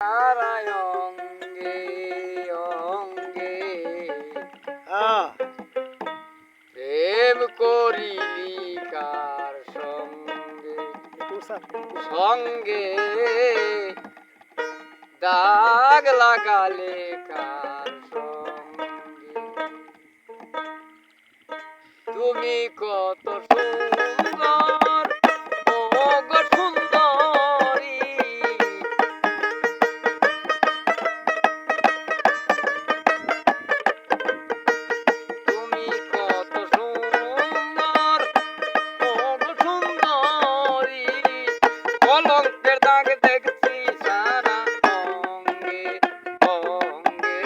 তারায় অঙ্গে অঙ্গে প্রেম করিলি কার সঙ্গে সঙ্গে দাগ লাগালে কার সঙ্গে তুমি কত সুন্দর ও গো সুন্দরী তুমি কত সুন্দর ও গো সুন্দরী কলঙ্কের দাগ দেখছি সারা অঙ্গে অঙ্গে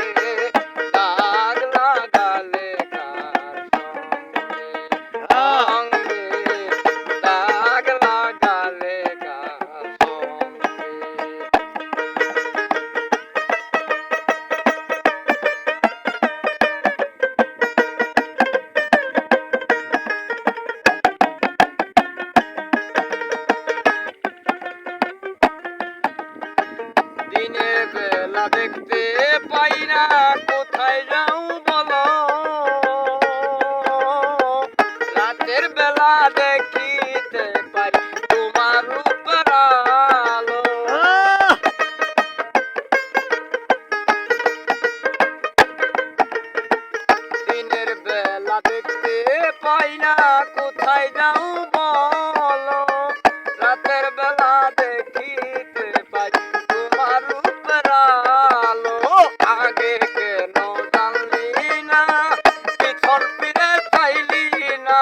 দাগ লাগালে কার সঙ্গে দাগ লাগালে কার সঙ্গে দিনের বেলা দেখতে পাই না কোথায় যাও বলো রাতের বেলা দেখিতে পাই তোমার রূপের আলো দিনের বেলা দেখতে পাই না কোথায় যাও বলো রাতের বেলা দেখিতে পাই তোমার রূপের আলো আগে কেন জানলি না পিছন ফিরে চাইলি না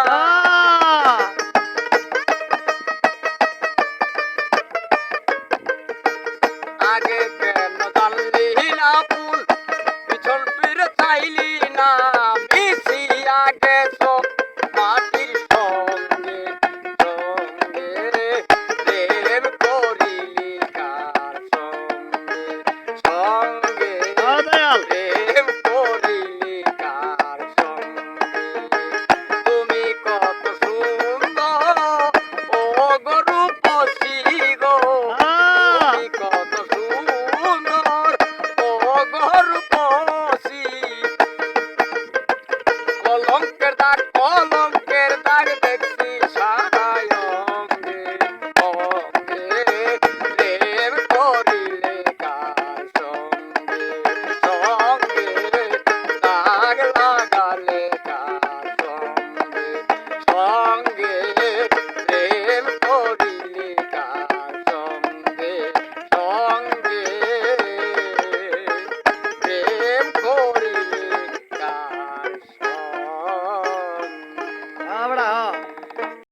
আগে কেন জানলি না ফুল পিছন ফিরে চাইলি না মিশি আগে সব মাটির সঙ্গে সঙ্গে প্রেম করিলি কার সঙ্গে সঙ্গে প্রেম করিলি কার সঙ্গে তুমি কত সুন্দর ও গো রূপসী গো তুমি কত সুন্দর ও গো রূপসী কলঙ্কের দাগ দেখছি সারায় অঙ্গে অঙ্গে প্রেম করিলে কার সঙ্গে সঙ্গে দাগ লাগালে কার সঙ্গে সঙ্গে প্রেম করিলে কার সঙ্গে সঙ্গে প্রেম করিলে কার সঙ্গে